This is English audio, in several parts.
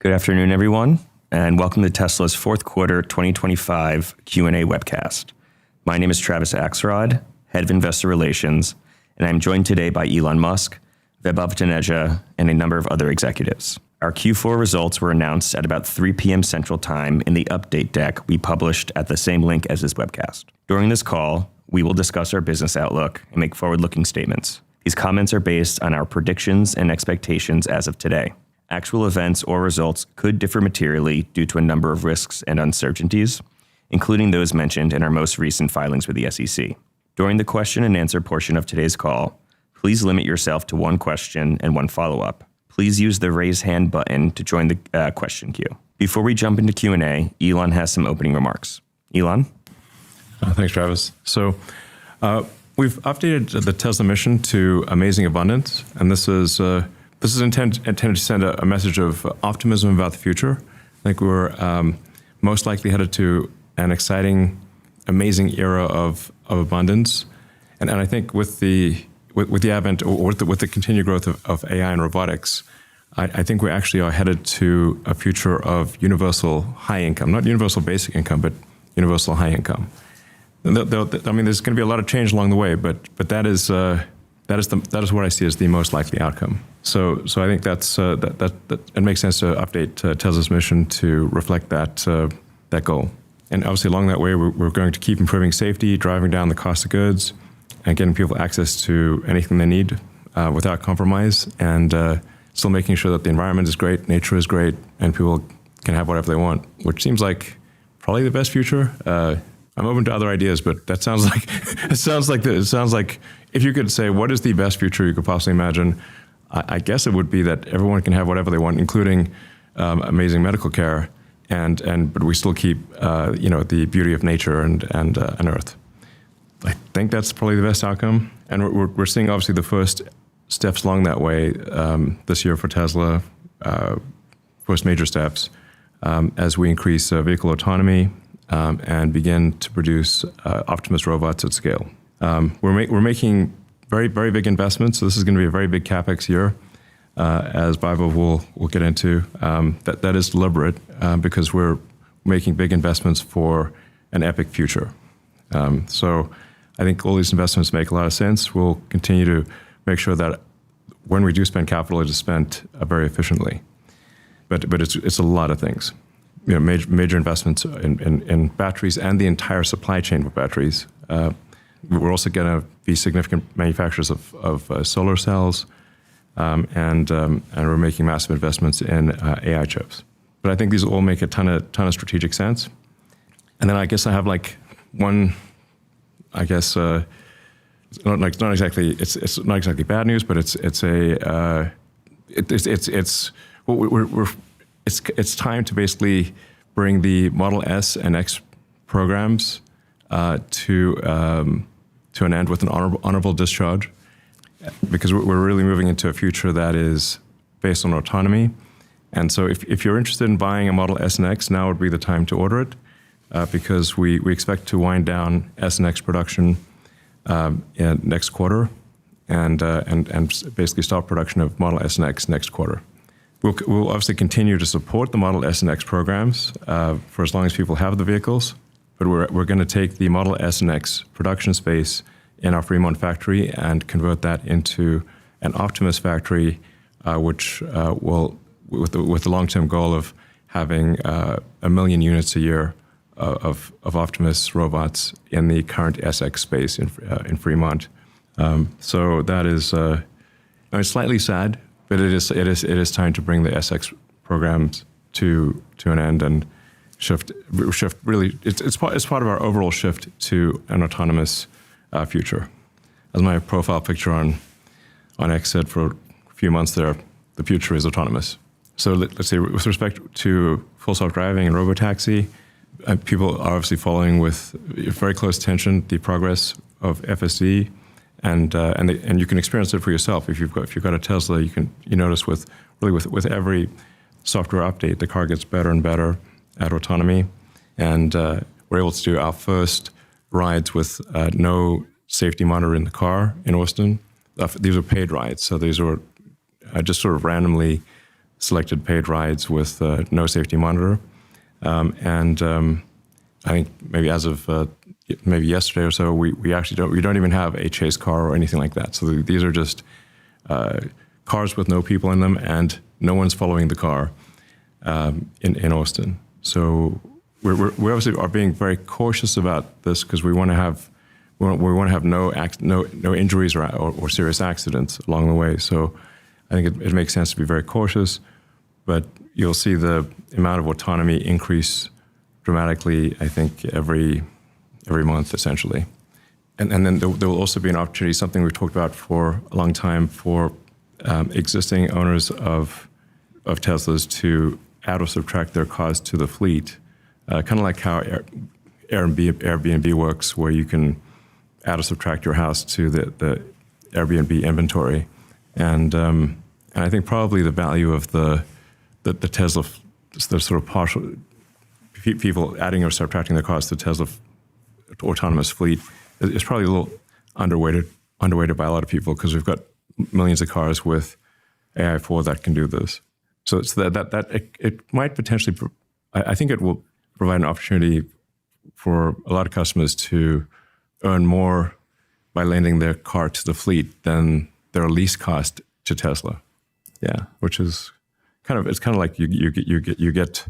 Good afternoon, everyone, and welcome to Tesla's fourth quarter 2025 Q&A webcast. My name is Travis Axelrod, Head of Investor Relations, and I'm joined today by Elon Musk, Vaibhav, and a number of other executives. Our Q4 results were announced at about 3 p.m. Central Time in the update deck we published at the same link as this webcast. During this call, we will discuss our business outlook and make forward-looking statements. These comments are based on our predictions and expectations as of today. Actual events or results could differ materially due to a number of risks and uncertainties, including those mentioned in our most recent filings with the SEC. During the question and answer portion of today's call, please limit yourself to one question and one follow-up. Please use the raise hand button to join the question queue. Before we jump into Q&A, Elon has some opening remarks. Elon? Thanks, Travis. So we've updated the Tesla mission to Amazing Abundance, and this is intended to send a message of optimism about the future. I think we're most likely headed to an exciting, amazing era of abundance, and I think with the advent or with the continued growth of AI and robotics, I think we actually are headed to a future of universal high income, not universal basic income, but universal high income. I mean, there's going to be a lot of change along the way, but that is what I see as the most likely outcome. So I think that it makes sense to update Tesla's mission to reflect that goal. And obviously along that way, we're going to keep improving safety, driving down the cost of goods, and getting people access to anything they need without compromise, and still making sure that the environment is great, nature is great, and people can have whatever they want, which seems like probably the best future. I'm open to other ideas, but that sounds like if you could say what is the best future you could possibly imagine, I guess it would be that everyone can have whatever they want, including amazing medical care, but we still keep the beauty of nature and Earth. I think that's probably the best outcome, and we're seeing obviously the first steps along that way this year for Tesla, first major steps as we increase vehicle autonomy and begin to produce Optimus robots at scale. We're making very, very big investments, so this is going to be a very big CapEx year, as Vaibhav will get into. That is deliberate because we're making big investments for an epic future. So I think all these investments make a lot of sense. We'll continue to make sure that when we do spend capital, it is spent very efficiently. But it's a lot of things. Major investments in batteries and the entire supply chain for batteries. We're also going to be significant manufacturers of solar cells, and we're making massive investments in AI chips. But I think these all make a ton of strategic sense. And then I guess I have like one. I guess it's not exactly bad news, but it's time to basically bring the Model S and X programs to an end with an honorable discharge, because we're really moving into a future that is based on autonomy. And so if you're interested in buying a Model S and X, now would be the time to order it, because we expect to wind down S and X production in next quarter, and basically stop production of Model S and X next quarter. We'll obviously continue to support the Model S and X programs for as long as people have the vehicles, but we're going to take the Model S and X production space in our Fremont factory and convert that into an Optimus factory, which will, with the long-term goal of having 1 million units a year of Optimus robots in the current SX space in Fremont. So that is it's slightly sad, but it is time to bring the SX programs to an end and shift. Really, it's part of our overall shift to an autonomous future. As my profile picture on X said for a few months there, the future is autonomous. So let's say with respect to full self-driving and Robotaxi, people are obviously following with very close attention the progress of FSD, and you can experience it for yourself. If you've got a Tesla, you notice with every software update, the car gets better and better at autonomy, and we're able to do our first rides with no safety monitor in the car in Austin. These are paid rides, so these are just sort of randomly selected paid rides with no safety monitor. I think maybe as of maybe yesterday or so, we actually don't even have a chase car or anything like that. So these are just cars with no people in them, and no one's following the car in Austin. So we obviously are being very cautious about this because we want to have no injuries or serious accidents along the way. So I think it makes sense to be very cautious, but you'll see the amount of autonomy increase dramatically, I think, every month, essentially. And then there will also be an opportunity, something we've talked about for a long time, for existing owners of Teslas to add or subtract their cars to the fleet, kind of like how Airbnb works, where you can add or subtract your house to the Airbnb inventory. And I think probably the value of the Tesla, the sort of partial people adding or subtracting their cars to Tesla autonomous fleet is probably a little underweighted by a lot of people, because we've got millions of cars with AI4 that can do this. So it's that it might potentially, I think it will provide an opportunity for a lot of customers to earn more by lending their car to the fleet than their lease cost to Tesla. Yeah, which is it's kind of like you get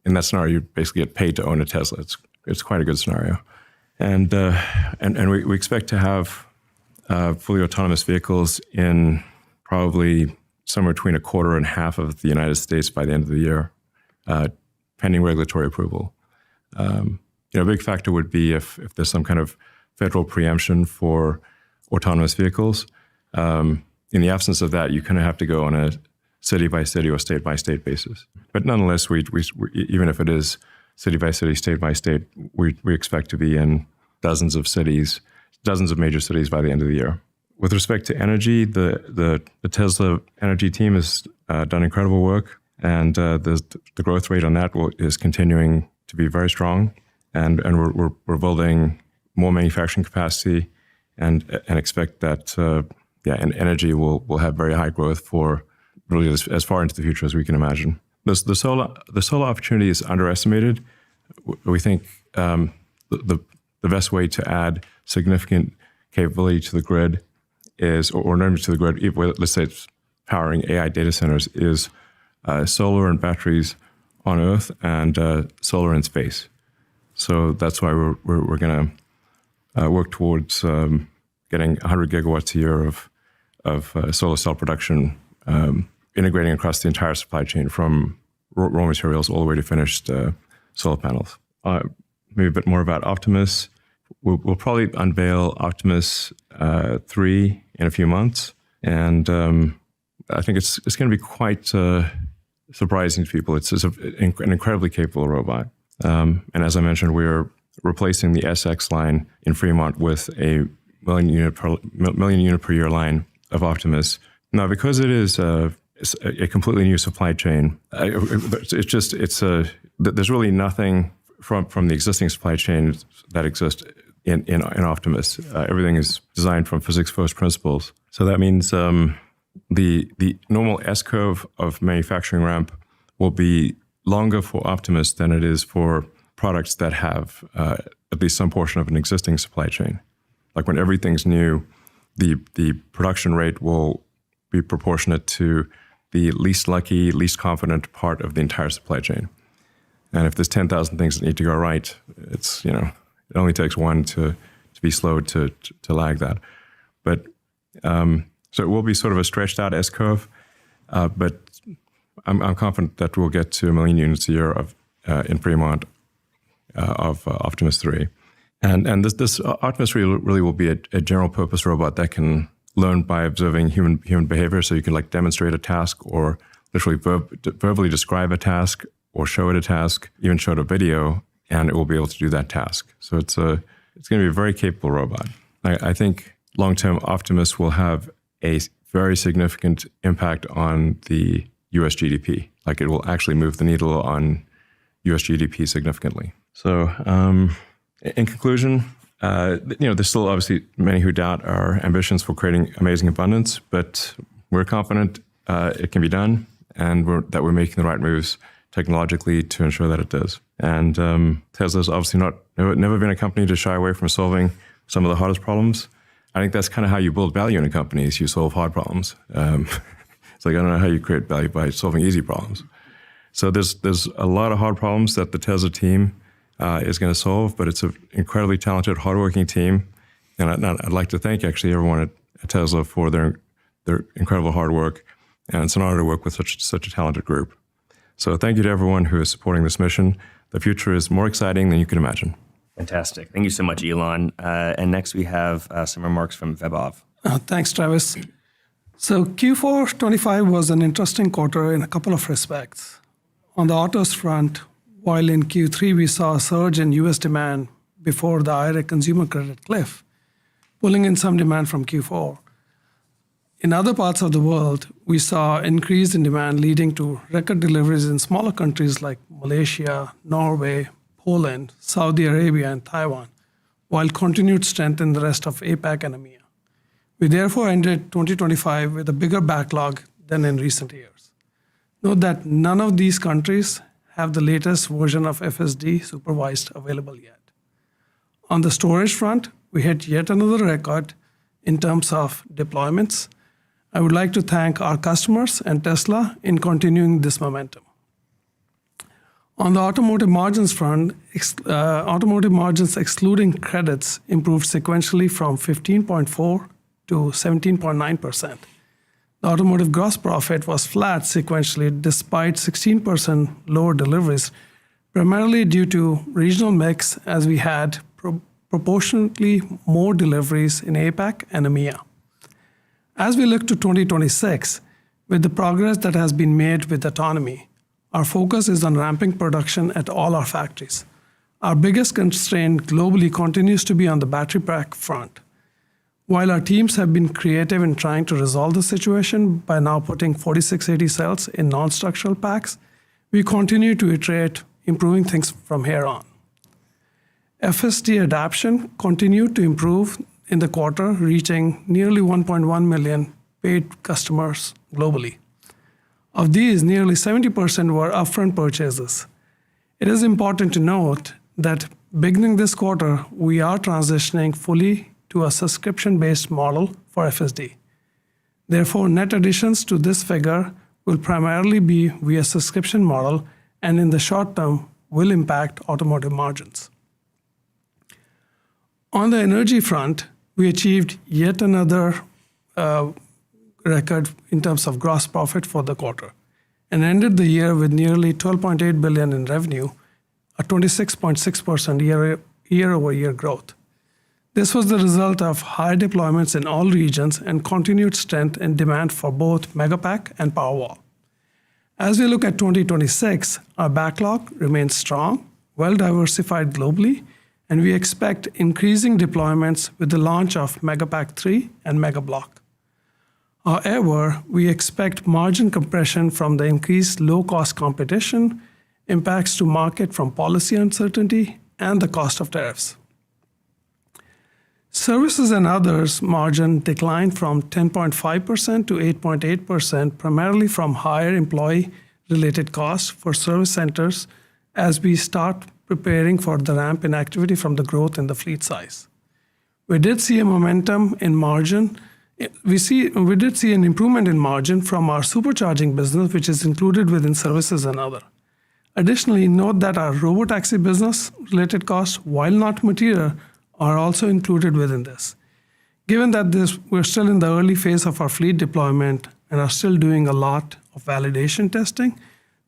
in that scenario, you basically get paid to own a Tesla. It's quite a good scenario, and we expect to have fully autonomous vehicles in probably somewhere between a quarter and half of the United States by the end of the year, pending regulatory approval. A big factor would be if there's some kind of federal preemption for autonomous vehicles. In the absence of that, you kind of have to go on a city by city or state by state basis. But nonetheless, we even if it is city by city, state by state, we expect to be in dozens of major cities by the end of the year. With respect to energy, the Tesla energy team has done incredible work, and the growth rate on that is continuing to be very strong, and we're building more manufacturing capacity, and expect that and energy will have very high growth for really as far into the future as we can imagine. The solar opportunity is underestimated. We think the best way to add significant capability to the grid is, or not to the grid, let's say it's powering AI data centers, is solar and batteries on Earth and solar in space. So that's why we're going to work towards getting 100 gigawatts a year of solar cell production, integrating across the entire supply chain from raw materials all the way to finished solar panels. Maybe a bit more about Optimus. We'll probably unveil Optimus 3 in a few months, and I think it's going to be quite surprising to people. It's an incredibly capable robot, and as I mentioned, we're replacing the SX line in Fremont with a million unit per year line of Optimus. Now, because it is a completely new supply chain, there's really nothing from the existing supply chain that exists in Optimus. Everything is designed from physics first principles. So that means the normal S-curve of manufacturing ramp will be longer for Optimus than it is for products that have at least some portion of an existing supply chain. Like when everything's new, the production rate will be proportionate to the least lucky, least confident part of the entire supply chain. And if there's 10,000 things that need to go right, it only takes one to be slow to lag that. But so it will be sort of a stretched out S-curve, but I'm confident that we'll get to 1 million units a year in Fremont of Optimus 3. And this Optimus really will be a general purpose robot that can learn by observing human behavior. So you can demonstrate a task, or literally verbally describe a task, or show it a task, even show it a video, and it will be able to do that task. So it's going to be a very capable robot. I think long-term Optimus will have a very significant impact on the U.S. GDP. It will actually move the needle on U.S. GDP significantly. So in conclusion, there's still obviously many who doubt our ambitions for creating amazing abundance, but we're confident it can be done. and that we're making the right moves technologically to ensure that it does. And Tesla's obviously never been a company to shy away from solving some of the hardest problems. I think that's kind of how you build value in a company, is you solve hard problems. It's like, I don't know how you create value by solving easy problems. So there's a lot of hard problems that the Tesla team is going to solve, but it's an incredibly talented, hardworking team. And I'd like to thank actually everyone at Tesla for their incredible hard work. And it's an honor to work with such a talented group. So thank you to everyone who is supporting this mission. The future is more exciting than you can imagine. Fantastic. Thank you so much, Elon. And next we have some remarks from Vaibhav. Thanks, Travis. So Q4 25 was an interesting quarter in a couple of respects. On the autos front, while in Q3 we saw a surge in US demand before the IRA consumer credit cliff, pulling in some demand from Q4. In other parts of the world, we saw increase in demand leading to record deliveries in smaller countries like Malaysia, Norway, Poland, Saudi Arabia, and Taiwan, while continued strength in the rest of APAC and EMEA. We therefore ended 2025 with a bigger backlog than in recent years. Note that none of these countries have the latest version of FSD supervised available yet. On the storage front, we hit yet another record in terms of deployments. I would like to thank our customers and Tesla in continuing this momentum. On the automotive margins front, automotive margins excluding credits improved sequentially from 15.4% to 17.9%. The automotive gross profit was flat sequentially despite 16% lower deliveries, primarily due to regional mix as we had proportionately more deliveries in APAC and EMEA. As we look to 2026, with the progress that has been made with Autonomy, our focus is on ramping production at all our factories. Our biggest constraint globally continues to be on the battery pack front. While our teams have been creative in trying to resolve the situation by now putting 4680 cells in non-structural packs, we continue to iterate, improving things from here on. FSD adoption continued to improve in the quarter, reaching nearly 1.1 million paid customers globally. Of these, nearly 70% were upfront purchases. It is important to note that beginning this quarter, we are transitioning fully to a subscription-based model for FSD. Therefore, net additions to this figure will primarily be via subscription model and in the short term will impact automotive margins. On the energy front, we achieved yet another record in terms of gross profit for the quarter and ended the year with nearly $12.8 billion in revenue, a 26.6% year-over-year growth. This was the result of high deployments in all regions and continued strength in demand for both Megapack and Powerwall. As we look at 2026, our backlog remains strong, well diversified globally, and we expect increasing deployments with the launch of Megapack 3 and Megablock. However, we expect margin compression from the increased low-cost competition, impacts to market from policy uncertainty, and the cost of tariffs. Services and others margin declined from 10.5% to 8.8%, primarily from higher employee-related costs for service centers as we start preparing for the ramp in activity from the growth in the fleet size. We did see a momentum in margin. We did see an improvement in margin from our supercharging business, which is included within services and other. Additionally, note that our Robotaxi business-related costs, while not material, are also included within this. Given that we're still in the early phase of our fleet deployment and are still doing a lot of validation testing,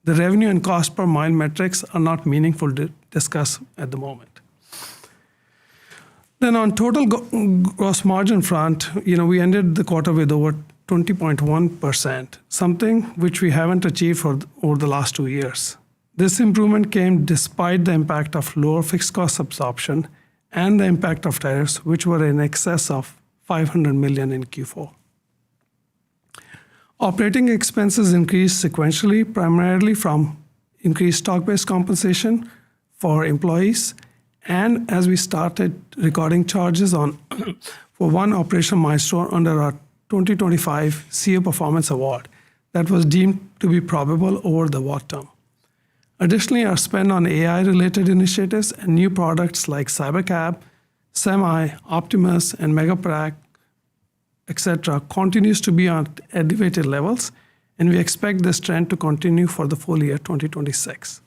the revenue and cost per mile metrics are not meaningful to discuss at the moment. Then on total gross margin front, we ended the quarter with over 20.1%, something which we haven't achieved over the last 2 years. This improvement came despite the impact of lower fixed cost absorption and the impact of tariffs, which were in excess of $500 million in Q4. Operating expenses increased sequentially, primarily from increased stock-based compensation for employees, and as we started recording charges for one operational milestone under our 2025 CEO Performance Award that was deemed to be probable over the walk term. Additionally, our spend on AI-related initiatives and new products like Cybercab, Semi, Optimus, and Megapack, etc., continues to be at elevated levels, and we expect this trend to continue for the full year 2026.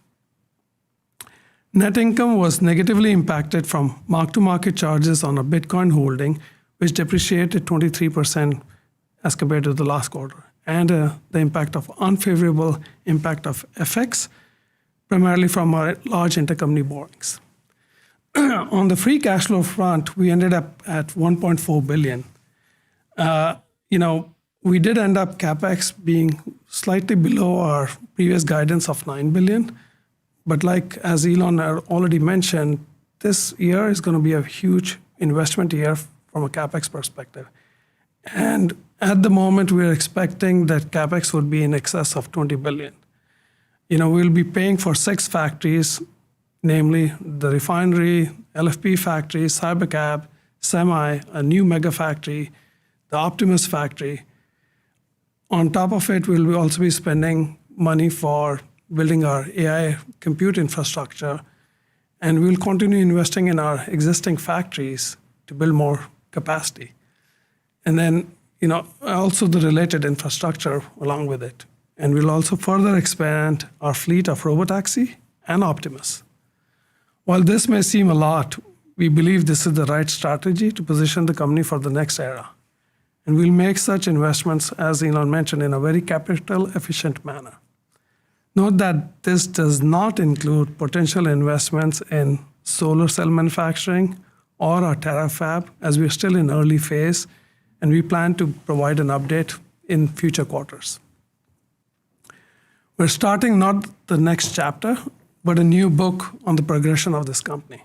Net income was negatively impacted from mark-to-market charges on a Bitcoin holding, which depreciated 23% as compared to the last quarter, and the impact of unfavorable impact of FX, primarily from our large intercompany borrowings. On the free cash flow front, we ended up at 1.4 billion. We did end up CapEx being slightly below our previous guidance of 9 billion. But like as Elon already mentioned, this year is going to be a huge investment year from a CapEx perspective. And at the moment, we're expecting that CapEx would be in excess of 20 billion. We'll be paying for 6 factories, namely the refinery, LFP factory, Cybercab, Semi, a new mega factory, the Optimus factory. On top of it, we'll also be spending money for building our AI compute infrastructure, and we'll continue investing in our existing factories to build more capacity. And then, also the related infrastructure along with it. And we'll also further expand our fleet of Robotaxi and Optimus. While this may seem a lot, we believe this is the right strategy to position the company for the next era. And we'll make such investments, as Elon mentioned, in a very capital efficient manner. Note that this does not include potential investments in solar cell manufacturing or our TerraFab, as we're still in early phase, and we plan to provide an update in future quarters. We're starting not the next chapter, but a new book on the progression of this company.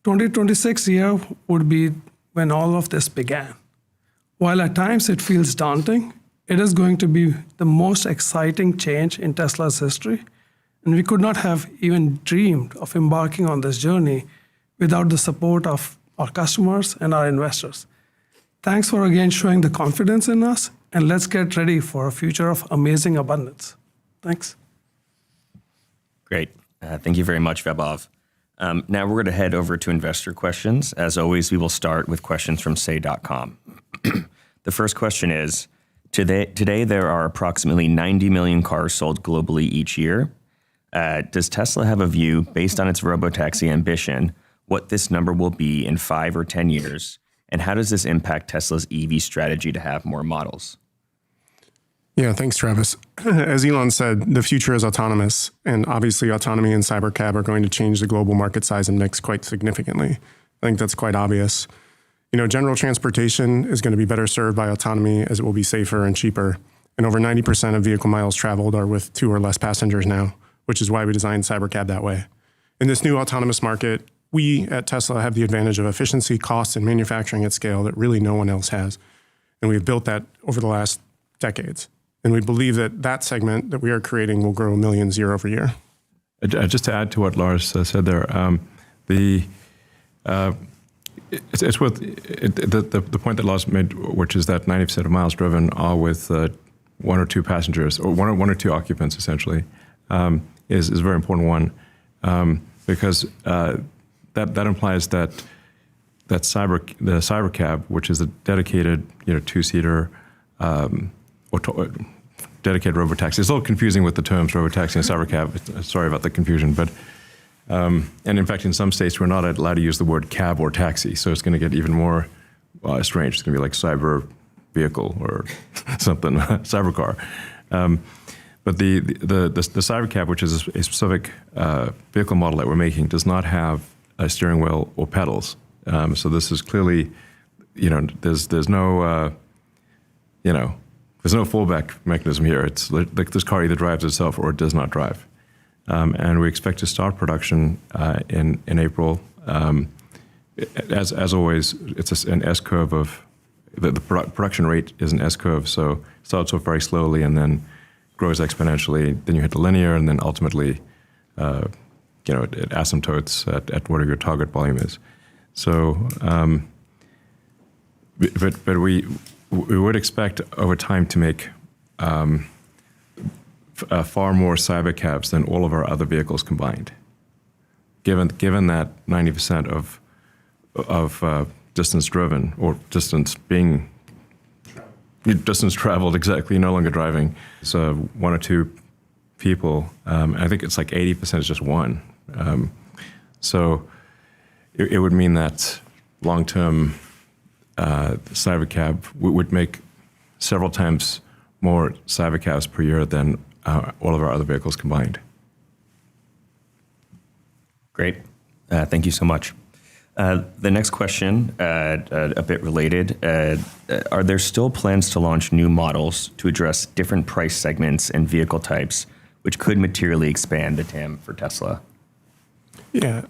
2026 year would be when all of this began. While at times it feels daunting, it is going to be the most exciting change in Tesla's history, and we could not have even dreamed of embarking on this journey without the support of our customers and our investors. Thanks for again showing the confidence in us, and let's get ready for a future of amazing abundance. Thanks. Great. Thank you very much, Vaibhav. Now we're going to head over to investor questions. As always, we will start with questions from say.com. The first question is, today there are approximately 90 million cars sold globally each year. Does Tesla have a view, based on its robotaxi ambition, what this number will be in 5 or 10 years? And how does this impact Tesla's EV strategy to have more models? Yeah, thanks, Travis. As Elon said, the future is autonomous, and obviously autonomy and Cybercab are going to change the global market size and mix quite significantly. I think that's quite obvious. General transportation is going to be better served by autonomy as it will be safer and cheaper. And over 90% of vehicle miles traveled are with 2 or less passengers now, which is why we designed Cybercab that way. In this new autonomous market, we at Tesla have the advantage of efficiency, cost, and manufacturing at scale that really no one else has. And we've built that over the last decades. And we believe that segment that we are creating will grow millions year over year. Just to add to what Lars said there, it's worth the point that Lars made, which is that 90% of miles driven are with 1 or 2 passengers, or one or two occupants, essentially, is a very important one, because that implies that the Cybercab, which is a dedicated 2-seater or dedicated robotaxi. It's a little confusing with the terms robotaxi and Cybercab. Sorry about the confusion, but and in fact, in some states, we're not allowed to use the word cab or taxi, so it's going to get even more strange. It's going to be like cyber vehicle or something, cyber car. But the Cybercab, which is a specific vehicle model that we're making, does not have a steering wheel or pedals. So this is clearly, there's no fallback mechanism here. It's like this car either drives itself or it does not drive. And we expect to start production in April. As always, it's an S-curve of, the production rate is an S-curve, so it starts off very slowly and then grows exponentially. Then you hit the linear, and then ultimately, it asymptotes at whatever your target volume is. So, but we would expect over time to make far more cybercabs than all of our other vehicles combined. Given that 90% of distance driven or distance traveled, exactly, no longer driving, so one or two people. I think it's like 80% is just one. So it would mean that long-term cybercab would make several times more cybercabs per year than all of our other vehicles combined. Great. Thank you so much. The next question, a bit related. Are there still plans to launch new models to address different price segments and vehicle types, which could materially expand the TAM for Tesla? Yeah.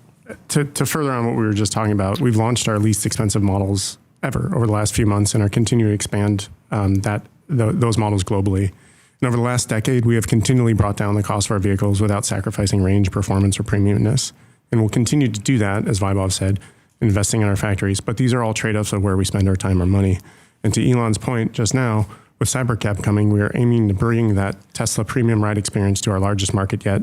To further on what we were just talking about, we've launched our least expensive models ever over the last few months and are continuing to expand those models globally. And over the last decade, we have continually brought down the cost of our vehicles without sacrificing range, performance, or premiumness. And we'll continue to do that, as Vaibhav said, investing in our factories. But these are all trade-offs of where we spend our time or money. And to Elon's point just now, with Cybercab coming, we are aiming to bring that Tesla premium ride experience to our largest market yet.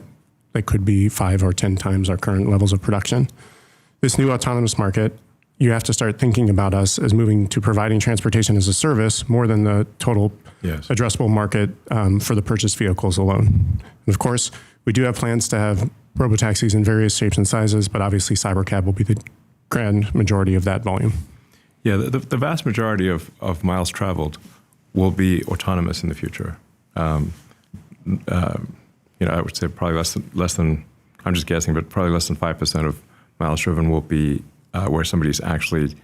That could be 5 or 10 times our current levels of production. This new autonomous market, you have to start thinking about us as moving to providing transportation as a service more than the total addressable market for the purchased vehicles alone. And of course, we do have plans to have robotaxis in various shapes and sizes, but obviously Cybercab will be the grand majority of that volume. Yeah, the vast majority of miles traveled will be autonomous in the future. I would say probably less than, I'm just guessing, but probably less than 5% of miles driven will be where somebody's actually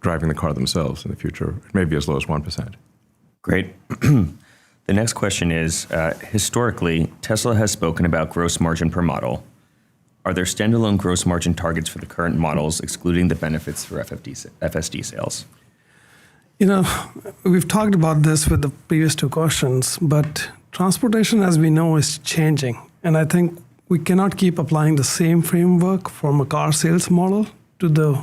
driving the car themselves in the future. It may be as low as 1%. Great. The next question is, historically, Tesla has spoken about gross margin per model. Are there standalone gross margin targets for the current models, excluding the benefits for FSD sales? We've talked about this with the previous two questions, but transportation, as we know, is changing. And I think we cannot keep applying the same framework from a car sales model to the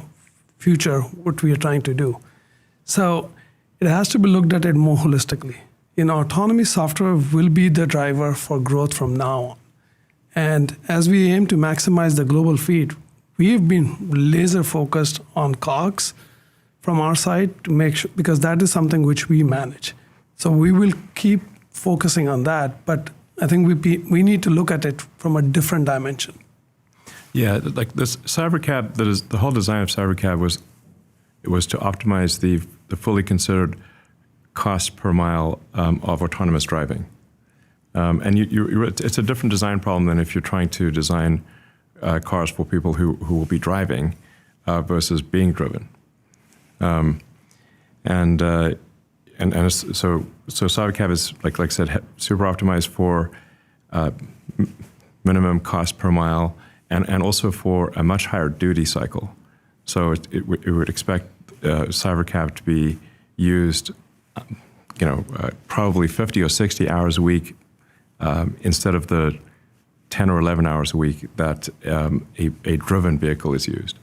future, what we are trying to do. So it has to be looked at it more holistically. Autonomy software will be the driver for growth from now on. And as we aim to maximize the global fleet, we've been laser focused on COGS from our side to make sure, because that is something which we manage. So we will keep focusing on that, but I think we need to look at it from a different dimension. Yeah, like this Cybercab, the whole design of Cybercab was to optimize the fully considered cost per mile of autonomous driving. And it's a different design problem than if you're trying to design cars for people who will be driving versus being driven. So Cybercab is, like I said, super optimized for minimum cost per mile and also for a much higher duty cycle. So it would expect Cybercab to be used, probably 50 or 60 hours a week instead of the 10 or 11 hours a week that a driven vehicle is used.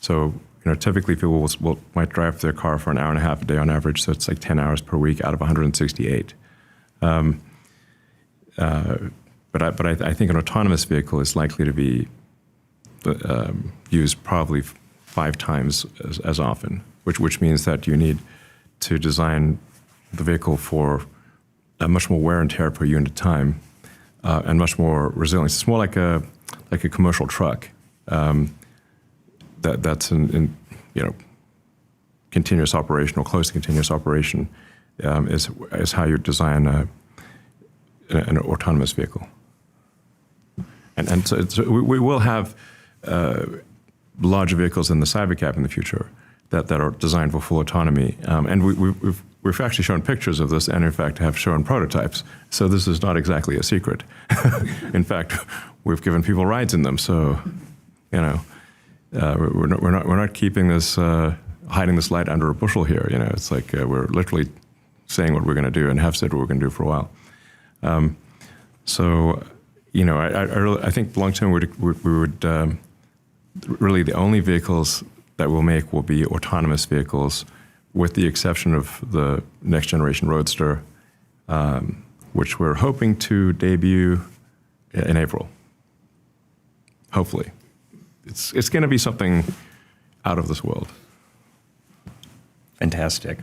So typically people might drive their car for an hour and a half a day on average, so it's like 10 hours per week out of 168. But I think an autonomous vehicle is likely to be used probably 5 times as often, which means that you need to design the vehicle for a much more wear and tear per unit time and much more resilience. It's more like a commercial truck. That's in continuous operation or close to continuous operation is how you design an autonomous vehicle. And so we will have larger vehicles in the Cybercab in the future that are designed for full autonomy. And we've actually shown pictures of this and in fact have shown prototypes. So this is not exactly a secret. In fact, we've given people rides in them. So, we're not keeping this, hiding this light under a bushel here. It's like we're literally saying what we're going to do and have said what we're going to do for a while. I think long term we would really the only vehicles that we'll make will be autonomous vehicles, with the exception of the next generation Roadster, which we're hoping to debut in April. Hopefully. It's going to be something out of this world. Fantastic.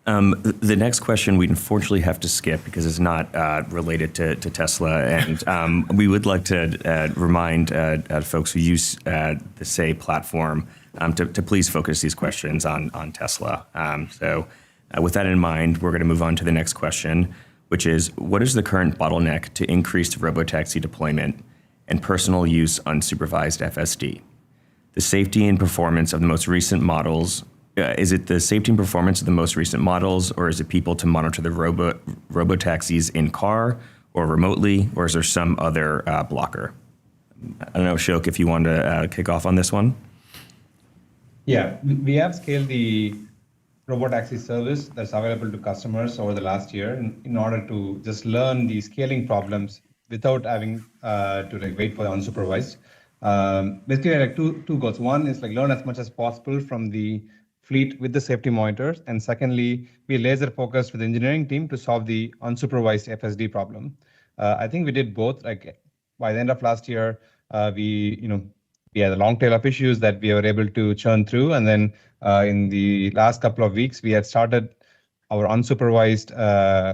The next question we unfortunately have to skip because it's not related to Tesla, and we would like to remind folks who use the Say platform to please focus these questions on Tesla. So with that in mind, we're going to move on to the next question, which is, what is the current bottleneck to increased robotaxi deployment and personal use unsupervised FSD? The safety and performance of the most recent models. Is it the safety and performance of the most recent models, or is it people to monitor the robotaxis in car or remotely, or is there some other blocker? I don't know, Ashok, if you want to kick off on this one. Yeah, we have scaled the robotaxi service that's available to customers over the last year in order to just learn the scaling problems without having to wait for the unsupervised. Basically, like two goals. One is learn as much as possible from the fleet with the safety monitors, and secondly, be laser focused with the engineering team to solve the unsupervised FSD problem. I think we did both. By the end of last year, we had a long tail of issues that we were able to churn through, and then in the last couple of weeks, we had started our unsupervised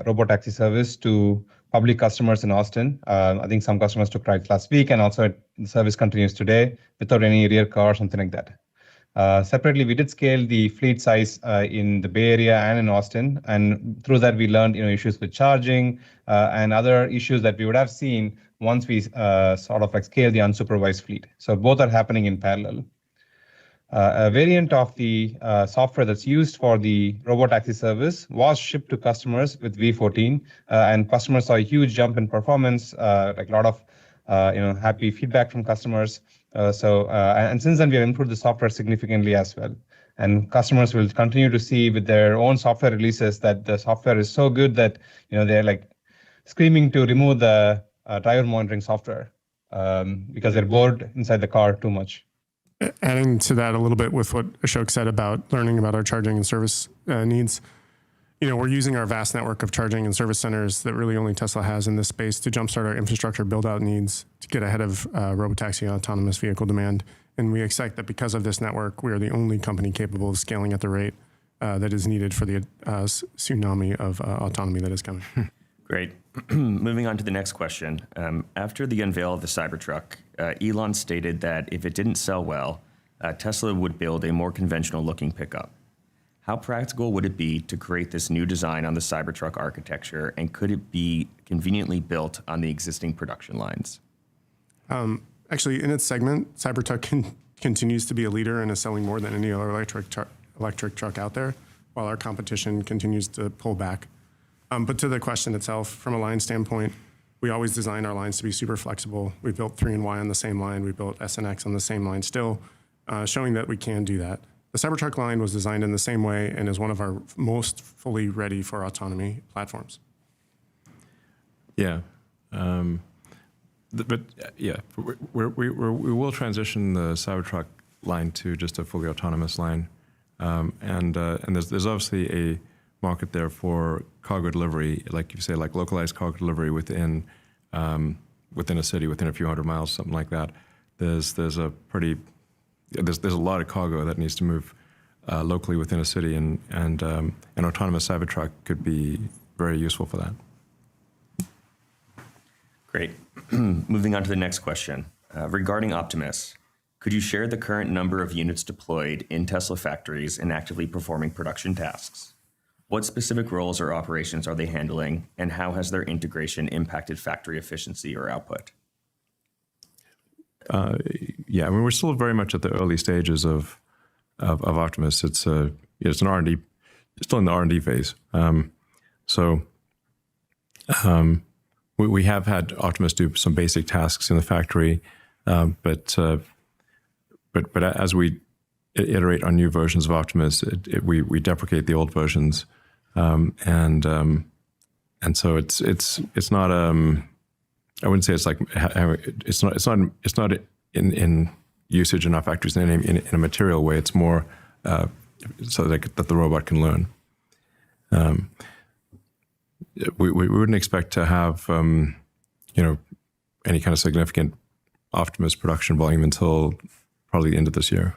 robotaxi service to public customers in Austin. I think some customers took rides last week, and also the service continues today without any rear car or something like that. Separately, we did scale the fleet size in the Bay Area and in Austin, and through that we learned issues with charging and other issues that we would have seen once we scale the unsupervised fleet. So both are happening in parallel. A variant of the software that's used for the robotaxi service was shipped to customers with V14, and customers saw a huge jump in performance, a lot of happy feedback from customers. And since then, we have improved the software significantly as well. And customers will continue to see with their own software releases that the software is so good that they're screaming to remove the driver monitoring software because they're bored inside the car too much. Adding to that a little bit with what Ashok said about learning about our charging and service needs, we're using our vast network of charging and service centers that really only Tesla has in this space to jumpstart our infrastructure build-out needs to get ahead of robotaxi and autonomous vehicle demand. And we expect that because of this network, we are the only company capable of scaling at the rate that is needed for the tsunami of autonomy that is coming. Great. Moving on to the next question. After the unveil of the Cybertruck, Elon stated that if it didn't sell well, Tesla would build a more conventional-looking pickup. How practical would it be to create this new design on the Cybertruck architecture, and could it be conveniently built on the existing production lines? Actually, in its segment, Cybertruck continues to be a leader and is selling more than any other electric truck out there, while our competition continues to pull back. But to the question itself, from a line standpoint, we always design our lines to be super flexible. We built 3 and Y on the same line. We built S and X on the same line still, showing that we can do that. The Cybertruck line was designed in the same way and is one of our most fully ready for autonomy platforms. Yeah. We will transition the Cybertruck line to just a fully autonomous line. And there's obviously a market there for cargo delivery, like you say, like localized cargo delivery within a city, within a few hundred miles, something like that. There's a lot of cargo that needs to move locally within a city, and an autonomous Cybertruck could be very useful for that. Great. Moving on to the next question. Regarding Optimus, could you share the current number of units deployed in Tesla factories and actively performing production tasks? What specific roles or operations are they handling, and how has their integration impacted factory efficiency or output? We're still very much at the early stages of Optimus. It's an R&D, still in the R&D phase. We have had Optimus do some basic tasks in the factory, but as we iterate on new versions of Optimus, we deprecate the old versions, and so it's not I wouldn't say it's not in usage in our factories in a material way. It's more so that the robot can learn. we wouldn't expect to have any kind of significant Optimus production volume until probably the end of this year.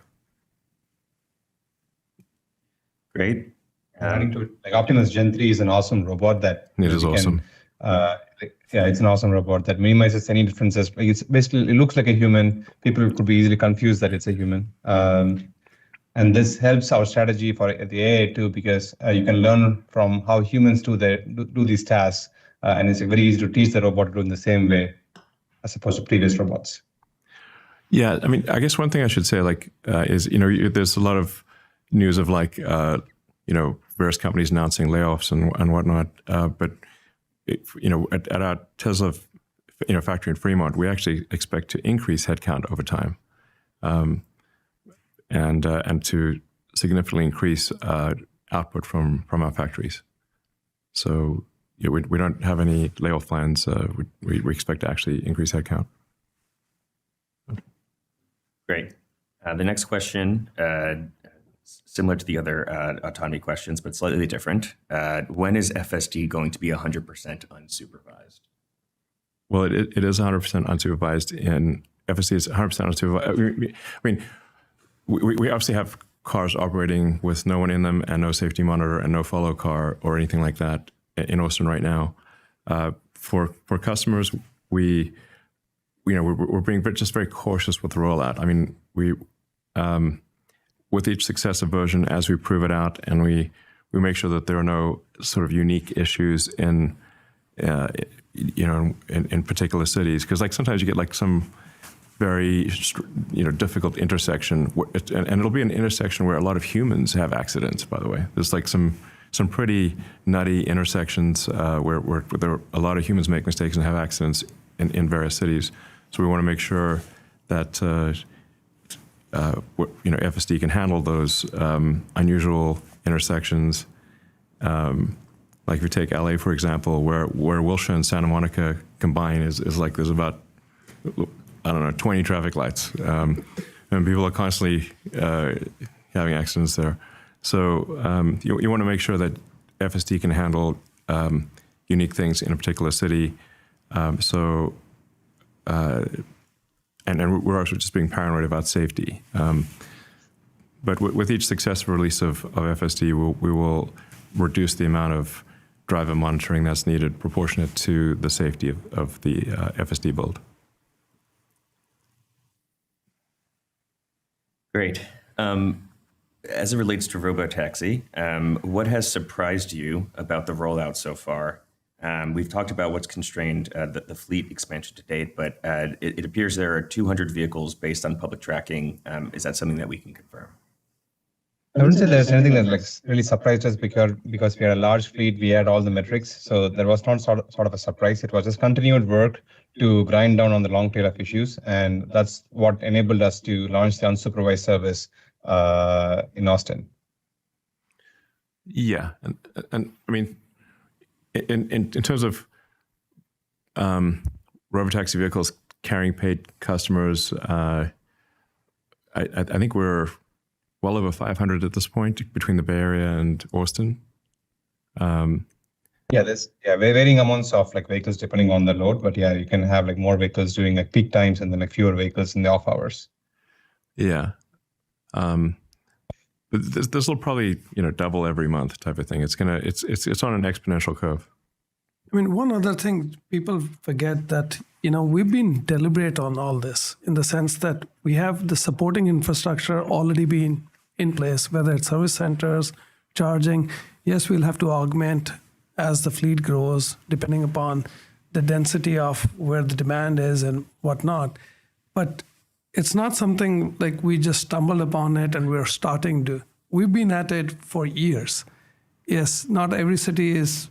Great. Adding to it, like Optimus Gen 3 is an awesome robot that It is awesome. It's an awesome robot that minimizes any differences. Like it's basically, it looks like a human. People could be easily confused that it's a human. And this helps our strategy for the AI too, because you can learn from how humans do these tasks, and it's very easy to teach the robot to do in the same way as opposed to previous robots. Yeah, I mean, I guess one thing I should say, is there's a lot of news of various companies announcing layoffs and whatnot, but at our Tesla factory in Fremont, we actually expect to increase headcount over time. And to significantly increase output from our factories. So we don't have any layoff plans. We expect to actually increase headcount. Great. The next question, similar to the other autonomy questions, but slightly different. When is FSD going to be 100% unsupervised? Well, it is 100% unsupervised, and FSD is 100% unsupervised. I mean, we obviously have cars operating with no one in them and no safety monitor and no follow car or anything like that in Austin right now. For customers, we're being just very cautious with the rollout. I mean, with each successive version, as we prove it out, and we make sure that there are no sort of unique issues in particular cities, because sometimes you get some very difficult intersection, and it'll be an intersection where a lot of humans have accidents. By the way, there's some pretty nutty intersections where there are a lot of humans make mistakes and have accidents in various cities. So we want to make sure that FSD can handle those unusual intersections. Like if you take LA, for example, where Wilshire and Santa Monica combine is there's about 20 traffic lights, and people are constantly having accidents there. So you want to make sure that FSD can handle unique things in a particular city. And we're also just being paranoid about safety. But with each successive release of FSD, we will reduce the amount of driver monitoring that's needed proportionate to the safety of the FSD build. Great. As it relates to Robotaxi, what has surprised you about the rollout so far? We've talked about what's constrained the fleet expansion to date, but it appears there are 200 vehicles based on public tracking. Is that something that we can confirm? I wouldn't say there's anything that really surprised us because we had a large fleet. We had all the metrics, so there was not sort of a surprise. It was just continued work to grind down on the long tail of issues, and that's what enabled us to launch the unsupervised service in Austin. Yeah, and I mean, in terms of Robotaxi vehicles carrying paid customers, I think we're well over 500 at this point between the Bay Area and Austin. There's varying amounts of vehicles depending on the load, but you can have more vehicles during peak times and then fewer vehicles in the off hours. Yeah, but this will probably double every month type of thing. It's on an exponential curve. I mean, one other thing people forget that we've been deliberate on all this in the sense that we have the supporting infrastructure already been in place, whether it's service centers, charging. Yes, we'll have to augment as the fleet grows, depending upon the density of where the demand is and whatnot. But it's not something like we just stumbled upon it and we're starting to. We've been at it for years. Yes, not every city is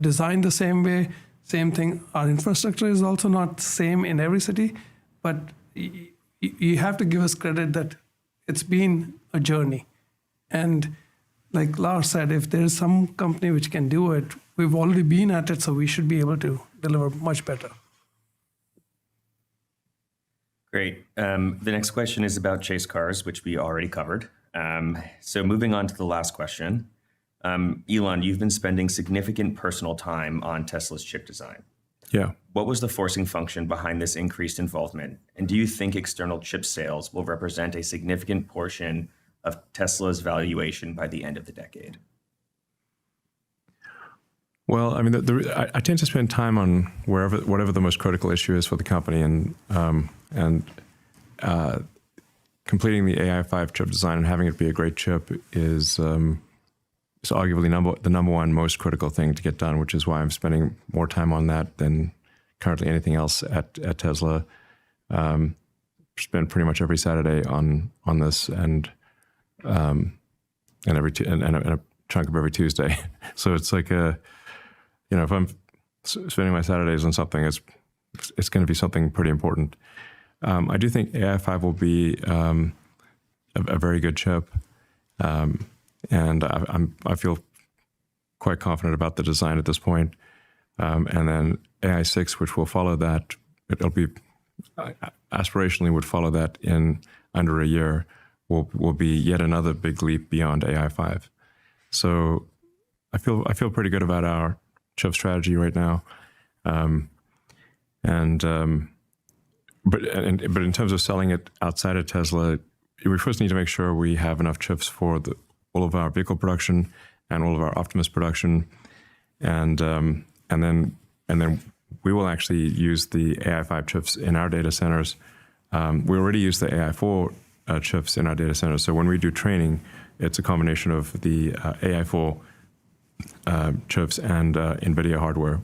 designed the same way. Same thing, our infrastructure is also not the same in every city, but you have to give us credit that it's been a journey. And like Lars said, if there's some company which can do it, we've already been at it, so we should be able to deliver much better. Great. The next question is about chase cars, which we already covered. So moving on to the last question. Elon, you've been spending significant personal time on Tesla's chip design. Yeah. What was the forcing function behind this increased involvement? And do you think external chip sales will represent a significant portion of Tesla's valuation by the end of the decade? Well, I mean, I tend to spend time on whatever the most critical issue is for the company, and completing the AI5 chip design and having it be a great chip is arguably the number one most critical thing to get done, which is why I'm spending more time on that than currently anything else at Tesla. Spend pretty much every Saturday on this, and a chunk of every Tuesday. So it's like if I'm spending my Saturdays on something, it's going to be something pretty important. I do think AI5 will be a very good chip, and I feel quite confident about the design at this point. And then AI6, which will follow that, it'll be aspirationally would follow that in under a year, will be yet another big leap beyond AI5. So I feel pretty good about our chip strategy right now, but in terms of selling it outside of Tesla, we first need to make sure we have enough chips for all of our vehicle production and all of our Optimus production, and then we will actually use the AI5 chips in our data centers. We already use the AI4 chips in our data centers. So when we do training, it's a combination of the AI4 chips and NVIDIA hardware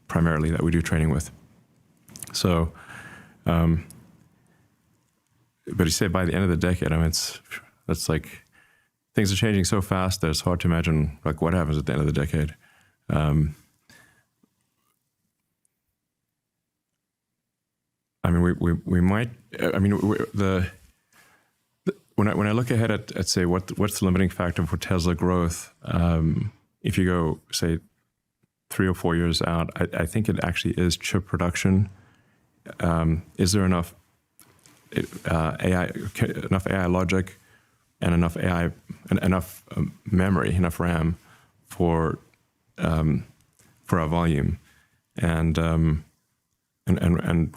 primarily that we do training with. So, but you say by the end of the decade, I mean, that's like things are changing so fast that it's hard to imagine like what happens at the end of the decade. I mean, we might. I mean, when I look ahead at say what's the limiting factor for Tesla growth, if you go say 3 or 4 years out, I think it actually is chip production. Is there enough AI logic and enough AI and enough memory, enough RAM for our volume, and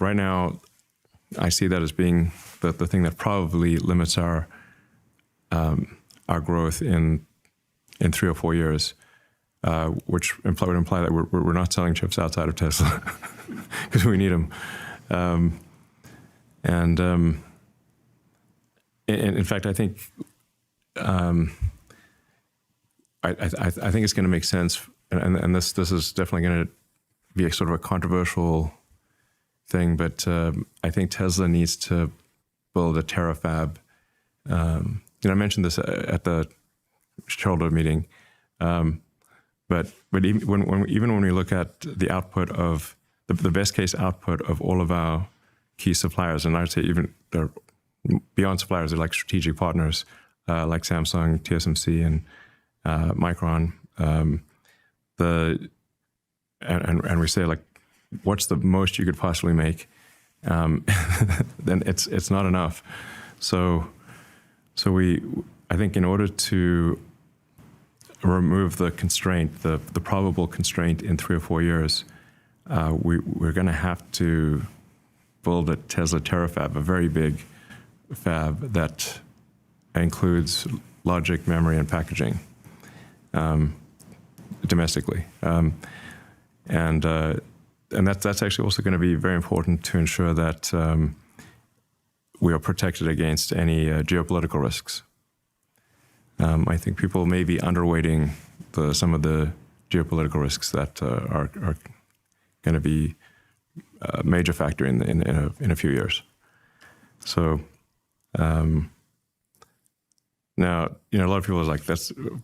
right now I see that as being the thing that probably limits our growth in 3 or 4 years, which would imply that we're not selling chips outside of Tesla because we need them. In fact, I think I think it's going to make sense, and this is definitely going to be a sort of a controversial thing, but I think Tesla needs to build a terafab. I mentioned this at the shareholder meeting, but even when we look at the output of the best case output of all of our key suppliers, and I'd say even they're beyond suppliers, they're like strategic partners, like Samsung, TSMC, and Micron. And we say like, what's the most you could possibly make? Then it's not enough. So I think in order to remove the constraint, the probable constraint in 3 or 4 years, we're going to have to build a Tesla terafab, a very big fab that includes logic, memory, and packaging domestically. And that's actually also going to be very important to ensure that we are protected against any geopolitical risks. I think people may be underweighting some of the geopolitical risks that are going to be a major factor in a few years. So now, a lot of people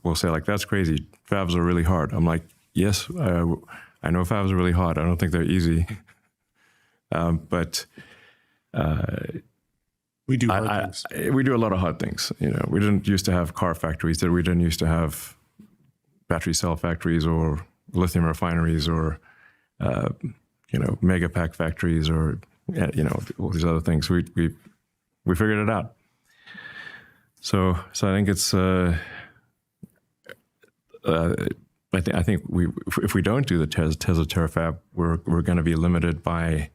will say that's crazy. Fabs are really hard. I'm like, yes, I know fabs are really hard. I don't think they're easy. But we do hard things. We do a lot of hard things. We didn't used to have car factories. We didn't used to have battery cell factories or lithium refineries or mega pack factories or all these other things. We figured it out. So I think it's I think if we don't do the Tesla Terafab, we're going to be limited by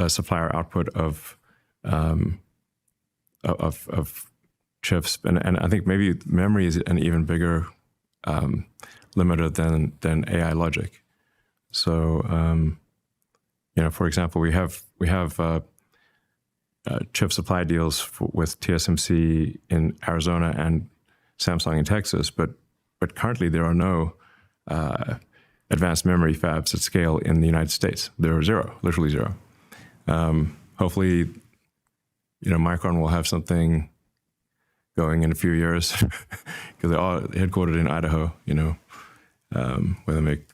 supplier output of chips, and I think maybe memory is an even bigger limiter than AI logic. So, for example, we have chip supply deals with TSMC in Arizona and Samsung in Texas, but currently there are no advanced memory fabs at scale in the United States. There are zero, literally zero. Hopefully, Micron will have something going in a few years because they're all headquartered in Idaho, where they make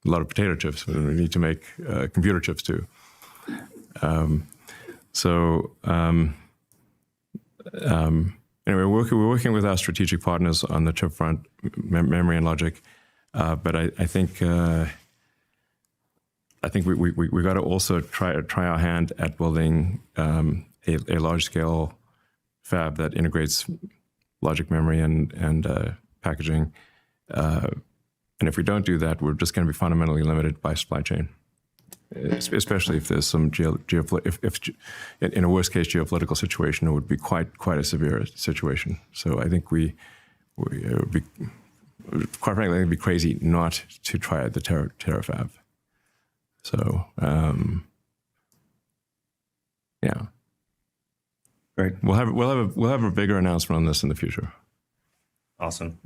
a lot of potato chips. We need to make computer chips too. Anyway, we're working with our strategic partners on the chip front, memory and logic. But I think we got to also try our hand at building a large scale fab that integrates logic, memory, and packaging. And if we don't do that, we're just going to be fundamentally limited by supply chain, especially if there's some in a worst case geopolitical situation, it would be quite a severe situation. So I think it would be, quite frankly, it'd be crazy not to try the Terafab. So yeah, Great. We'll have a bigger announcement on this in the future. Awesome.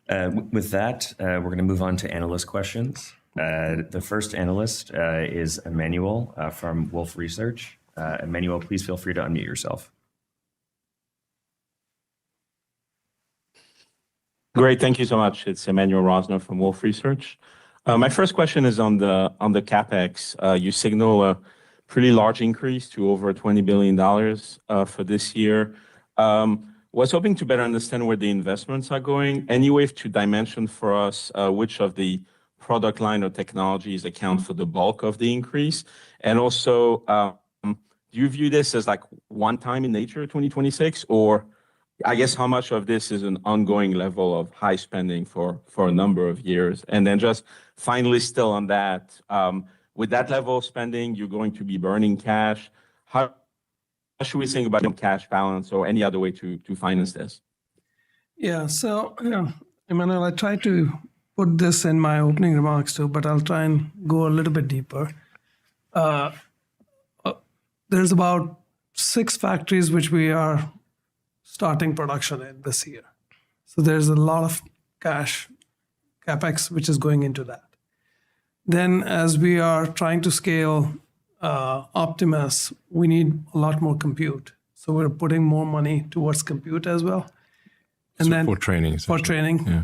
With that, we're going to move on to analyst questions. The first analyst is Emmanuel from Wolfe Research. Emmanuel, please feel free to unmute yourself. Great, thank you so much. It's Emmanuel Rosner from Wolfe Research. My first question is on the CapEx. You signal a pretty large increase to over $20 billion for this year. Was hoping to better understand where the investments are going. Any way to dimension for us which of the product line or technologies account for the bulk of the increase? And also, do you view this as like one time in nature, 2026, or I guess how much of this is an ongoing level of high spending for a number of years? And then just finally, still on that, with that level of spending, you're going to be burning cash. How should we think about the cash balance or any other way to finance this? Yeah, so, Emmanuel, I tried to put this in my opening remarks too, but I'll try and go a little bit deeper. There's about 6 factories which we are starting production in this year. So there's a lot of CapEx, which is going into that. Then as we are trying to scale Optimus, we need a lot more compute. So we're putting more money towards compute as well. And then for training. For training. Yeah.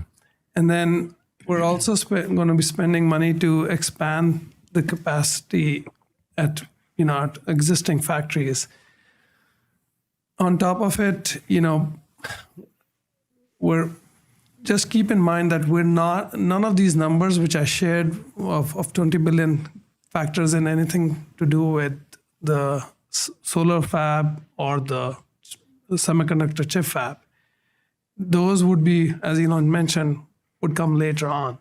And then we're also going to be spending money to expand the capacity at existing factories. On top of it, we're just keep in mind that none of these numbers which I shared of 20 billion factors in anything to do with the solar fab or the semiconductor chip fab. Those would be, as Elon mentioned, would come later on.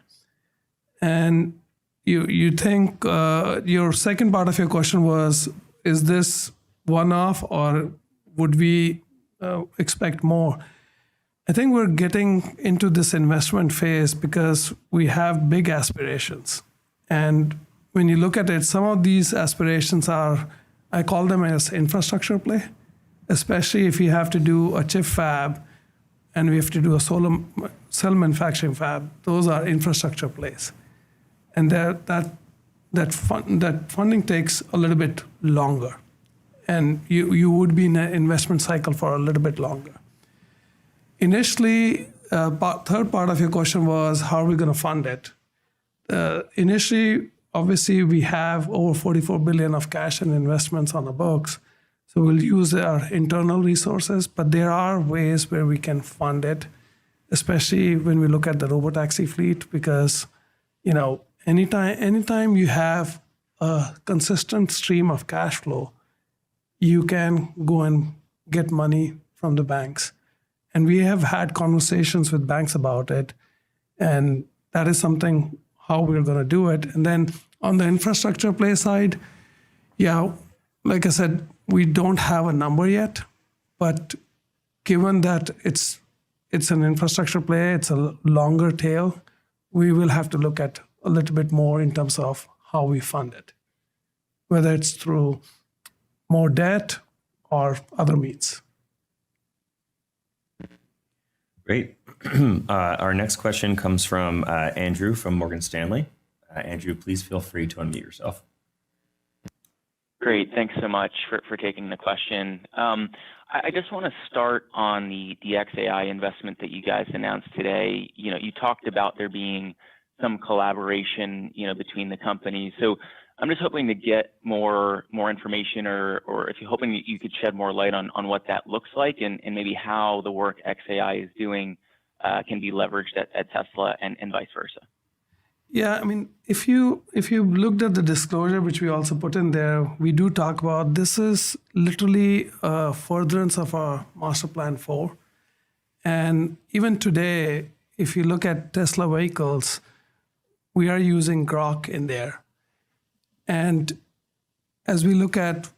And you think your second part of your question was, is this one-off or would we expect more? I think we're getting into this investment phase because we have big aspirations. And when you look at it, some of these aspirations I call them as infrastructure play, especially if you have to do a chip fab and we have to do a cell manufacturing fab. Those are infrastructure plays. And that funding takes a little bit longer. And you would be in an investment cycle for a little bit longer. Initially, third part of your question was, how are we going to fund it? Initially, obviously, we have over 44 billion of cash and investments on the books. So we'll use our internal resources, but there are ways where we can fund it, especially when we look at the robotaxi fleet, because, anytime you have a consistent stream of cash flow, you can go and get money from the banks. And we have had conversations with banks about it. And that is something how we're going to do it. And then on the infrastructure play side, yeah, like I said, we don't have a number yet, but given that it's an infrastructure play, it's a longer tail, we will have to look at a little bit more in terms of how we fund it, whether it's through more debt or other means. Great. Our next question comes from Andrew from Morgan Stanley. Andrew, please feel free to unmute yourself. Great. Thanks so much for taking the question. I just want to start on the XAI investment that you guys announced today. You talked about there being some collaboration, between the companies. So I'm just hoping to get more information, or if you're hoping that you could shed more light on what that looks like, and maybe how the work XAI is doing can be leveraged at Tesla and vice versa. Yeah, I mean, if you looked at the disclosure, which we also put in there, we do talk about this is literally a furtherance of our Master Plan 4. And even today, if you look at Tesla vehicles, we are using Grok in there. And as we look at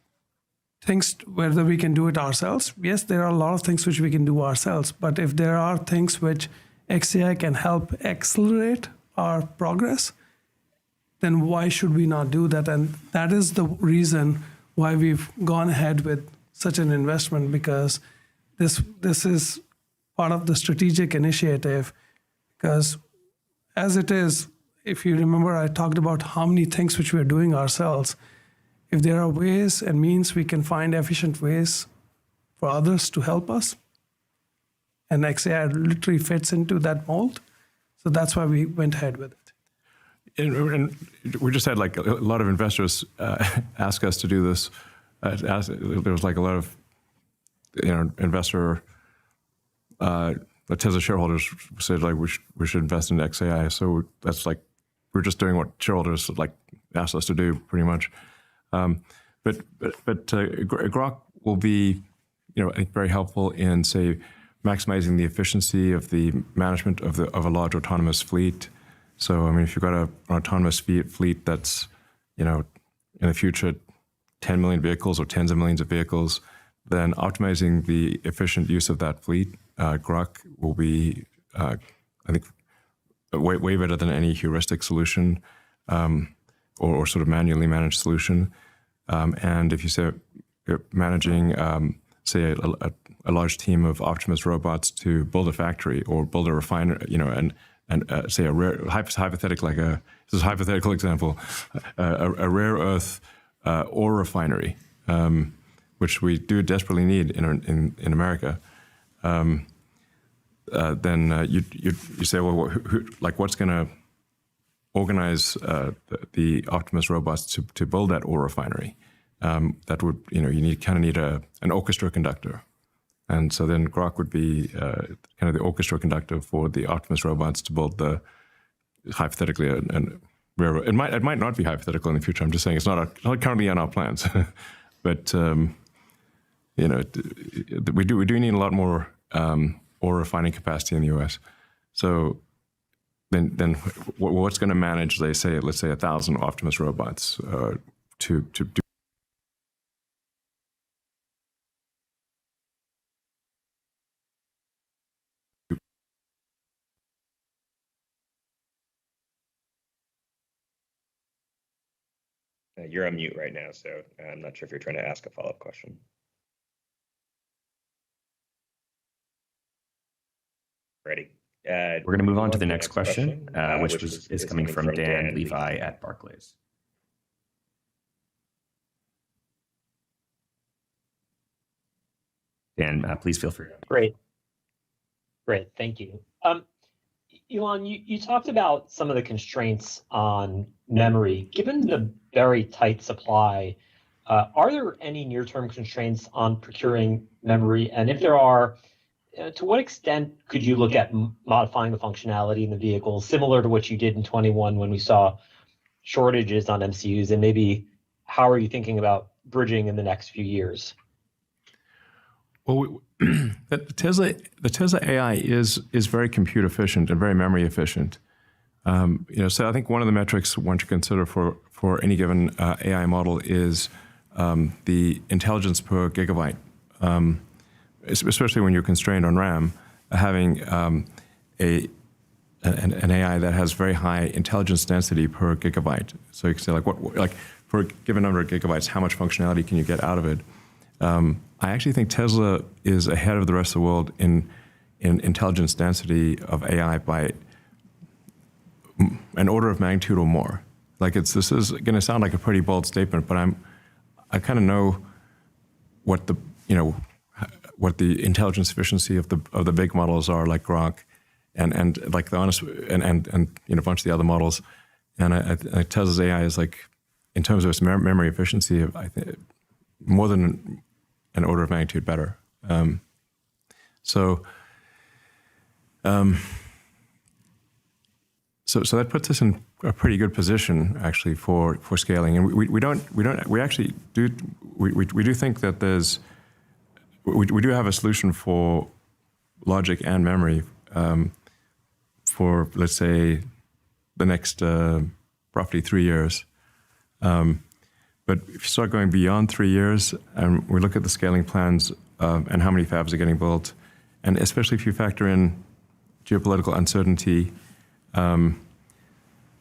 things, whether we can do it ourselves, yes, there are a lot of things which we can do ourselves. But if there are things which XAI can help accelerate our progress, then why should we not do that? And that is the reason why we've gone ahead with such an investment, because this is part of the strategic initiative. Because as it is, if you remember, I talked about how many things which we are doing ourselves. If there are ways and means we can find efficient ways for others to help us, and XAI literally fits into that mold. So that's why we went ahead with it. And we just had like a lot of investors ask us to do this. There was like a lot of investor, Tesla shareholders said like we should invest in XAI. So that's like we're just doing what shareholders like asked us to do pretty much. But Grok will be I think very helpful in say maximizing the efficiency of the management of a large autonomous fleet. So, I mean, if you've got an autonomous fleet that's, in the future, 10 million vehicles or tens of millions of vehicles, then optimizing the efficient use of that fleet, Grok will be, I think, way better than any heuristic solution or sort of manually managed solution. And if you say you're managing, say, a large team of Optimus robots to build a factory or build a refinery, and say a rare hypothetical, this is a hypothetical example, a rare earth ore refinery, which we do desperately need in America. Then you say, well, what's going to organize the Optimus robots to build that ore refinery? That would, you kind of need an orchestra conductor. And so then Grok would be kind of the orchestra conductor for the Optimus robots to build hypothetically, and it might not be hypothetical in the future. I'm just saying it's not currently on our plans. But, we do need a lot more ore refining capacity in the U.S. So then what's going to manage, let's say 1,000 Optimus robots to do. You're on mute right now, so I'm not sure if you're trying to ask a follow-up question. Ready. We're going to move on to the next question, which is coming from Dan Levi at Barclays. Dan, please feel free. Great. Thank you. Elon, you talked about some of the constraints on memory. Given the very tight supply, are there any near-term constraints on procuring memory? And if there are, to what extent could you look at modifying the functionality in the vehicle, similar to what you did in 21 when we saw shortages on MCUs? And maybe how are you thinking about bridging in the next few years? Well, the Tesla AI is very compute efficient and very memory efficient. So I think one of the metrics one should consider for any given AI model is the intelligence per gigabyte, especially when you're constrained on RAM. Having an AI that has very high intelligence density per gigabyte. So you can say like for a given number of gigabytes, how much functionality can you get out of it? I actually think Tesla is ahead of the rest of the world in intelligence density of AI by an order of magnitude or more. This is going to sound like a pretty bold statement, but I kind of know what the intelligence efficiency of the big models are, like Grok, and like the honest and a bunch of the other models, and I Tesla's AI is like, in terms of its memory efficiency, I think more than an order of magnitude better. So that puts us in a pretty good position actually for scaling, and we actually do think that we do have a solution for logic and memory for, let's say, the next roughly 3 years. But if you start going beyond 3 years, and we look at the scaling plans and how many fabs are getting built, and especially if you factor in geopolitical uncertainty,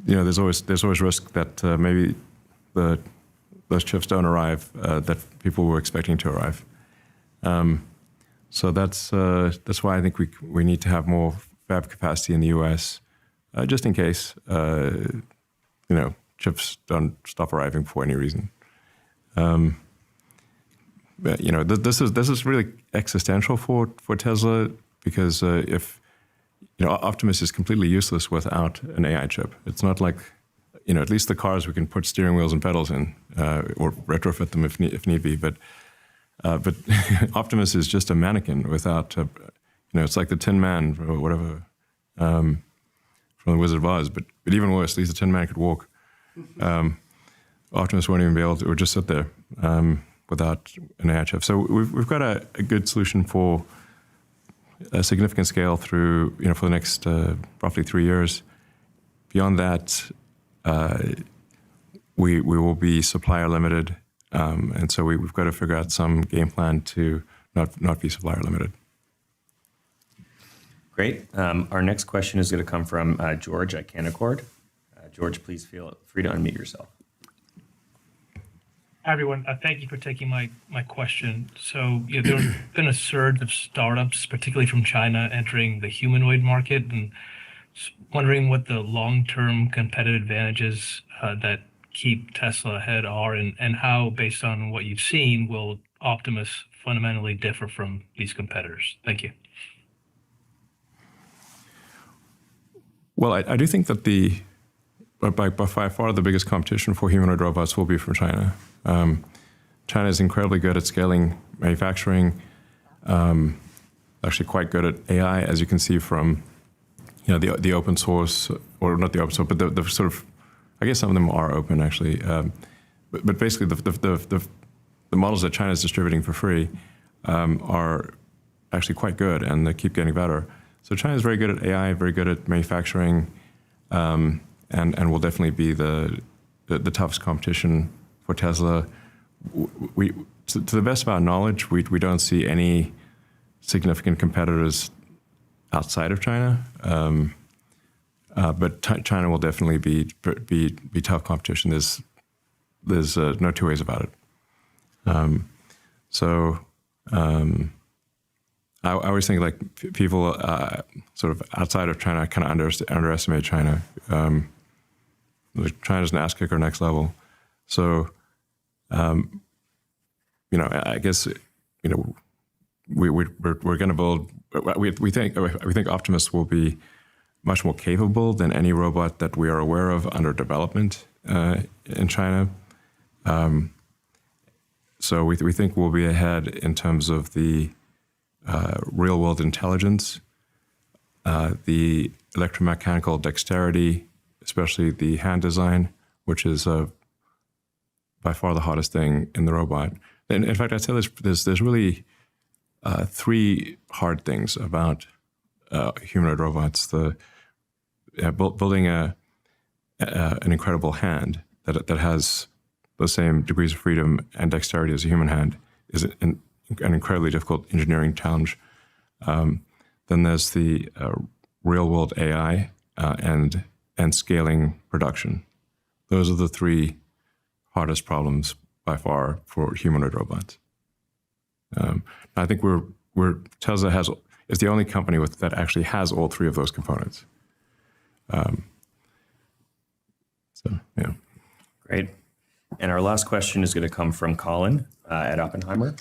there's always risk that maybe those chips don't arrive that people were expecting to arrive. So that's why I think we need to have more fab capacity in the U.S. Just in case chips don't stop arriving for any reason. But, this is really existential for Tesla, because if Optimus is completely useless without an AI chip. It's not like at least the cars we can put steering wheels and pedals in or retrofit them if need be, but Optimus is just a mannequin without it's like the Tin Man or whatever from the Wizard of Oz, but even worse, at least the Tin Man could walk. Optimus won't even be able to, or just sit there without an AI chip. So we've got a good solution for a significant scale through for the next roughly 3 years. Beyond that, we will be supplier limited, and so we've got to figure out some game plan to not be supplier limited. Great. Our next question is going to come from George at Canaccord. George, please feel free to unmute yourself. Hi, everyone. Thank you for taking my question. So there's been a surge of startups, particularly from China, entering the humanoid market, and wondering what the long-term competitive advantages that keep Tesla ahead are, and how, based on what you've seen, will Optimus fundamentally differ from these competitors? Thank you. Well, I do think that by far the biggest competition for humanoid robots will be from China. China is incredibly good at scaling manufacturing, actually quite good at AI, as you can see from the open source, or not the open source, but the sort of, I guess some of them are open actually, but basically the models that China is distributing for free are actually quite good, and they keep getting better. So China is very good at AI, very good at manufacturing, and will definitely be the toughest competition for Tesla. To the best of our knowledge, we don't see any significant competitors outside of China, but China will definitely be tough competition. There's no two ways about it. I always think like people sort of outside of China kind of underestimate China. China's an ass kicker next level. So, I guess we're going to build. We think Optimus will be much more capable than any robot that we are aware of under development in China. So we think we'll be ahead in terms of the real world intelligence, the electromechanical dexterity, especially the hand design, which is by far the hardest thing in the robot. And in fact, I'd say there's really three hard things about humanoid robots: building an incredible hand that has the same degrees of freedom and dexterity as a human hand is an incredibly difficult engineering challenge. Then there's the real-world AI and scaling production. Those are the three hardest problems by far for humanoid robots. I think Tesla is the only company that actually has all three of those components. Yeah. Great. And our last question is going to come from Colin at Oppenheimer.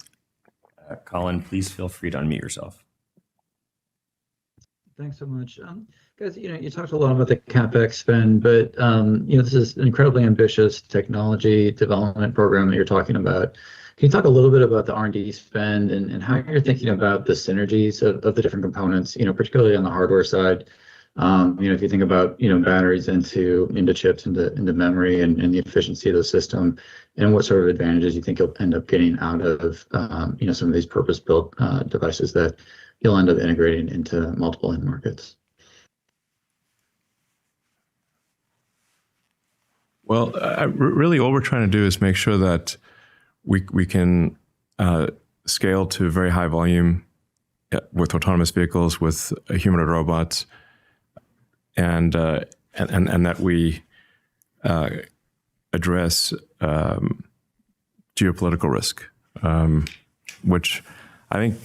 Colin, please feel free to unmute yourself. Thanks so much. Guys, you talked a lot about the CapEx spend, but this is an incredibly ambitious technology development program that you're talking about. Can you talk a little bit about the R&D spend and how you're thinking about the synergies of the different components, particularly on the hardware side? If you think about batteries into chips, into memory, and the efficiency of the system, and what sort of advantages you think you'll end up getting out of some of these purpose-built devices that you'll end up integrating into multiple end markets. Well, really, all we're trying to do is make sure that we can scale to very high volume with autonomous vehicles, with humanoid robots, and that we address geopolitical risk, which I think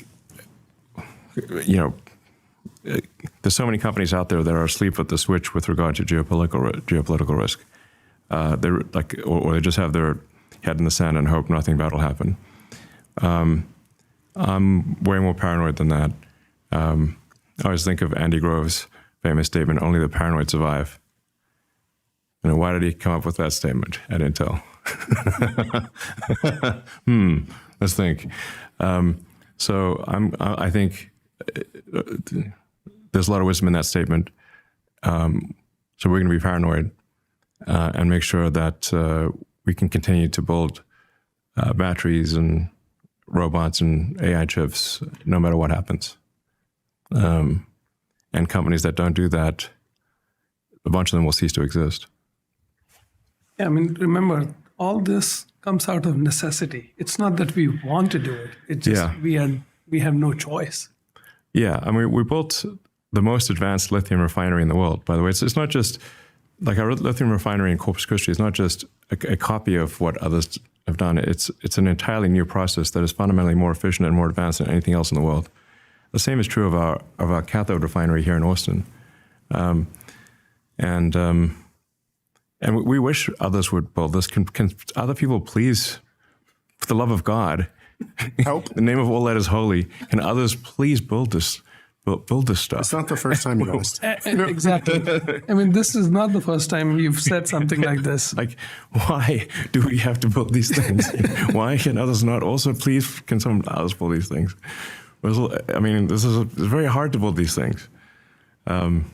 there's so many companies out there that are asleep at the switch with regard to geopolitical risk. They're or they just have their head in the sand and hope nothing bad will happen. I'm way more paranoid than that. I always think of Andy Grove's famous statement, "Only the paranoid survive." Why did he come up with that statement at Intel? Let's think. I think there's a lot of wisdom in that statement. So we're going to be paranoid and make sure that we can continue to build batteries and robots and AI chips no matter what happens. And companies that don't do that, a bunch of them will cease to exist. Yeah, remember, all this comes out of necessity. It's not that we want to do it. It's just we have no choice. Yeah, we built the most advanced lithium refinery in the world, by the way. It's not just, like our lithium refinery in Corpus Christi is not just a copy of what others have done. It's an entirely new process that is fundamentally more efficient and more advanced than anything else in the world. The same is true of our cathode refinery here in Austin. And we wish others would build this. Can other people please, for the love of God, help? The name of all that is holy. Can others please build this stuff? It's not the first time you asked. Exactly. This is not the first time you've said something like this. Like, why do we have to build these things? Why can others not also please? Can someone else build these things? It's very hard to build these things. And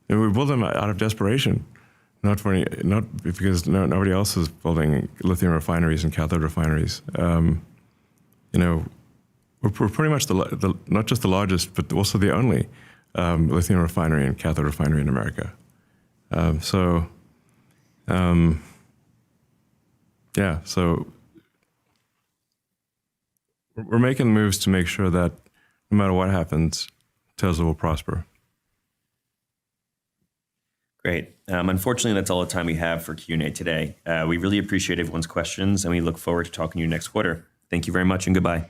we build them out of desperation. Not because nobody else is building lithium refineries and cathode refineries. We're pretty much not just the largest, but also the only lithium refinery and cathode refinery in America. So we're making moves to make sure that no matter what happens, Tesla will prosper. Great. Unfortunately, that's all the time we have for Q&A today. We really appreciate everyone's questions, and we look forward to talking to you next quarter. Thank you very much, and goodbye.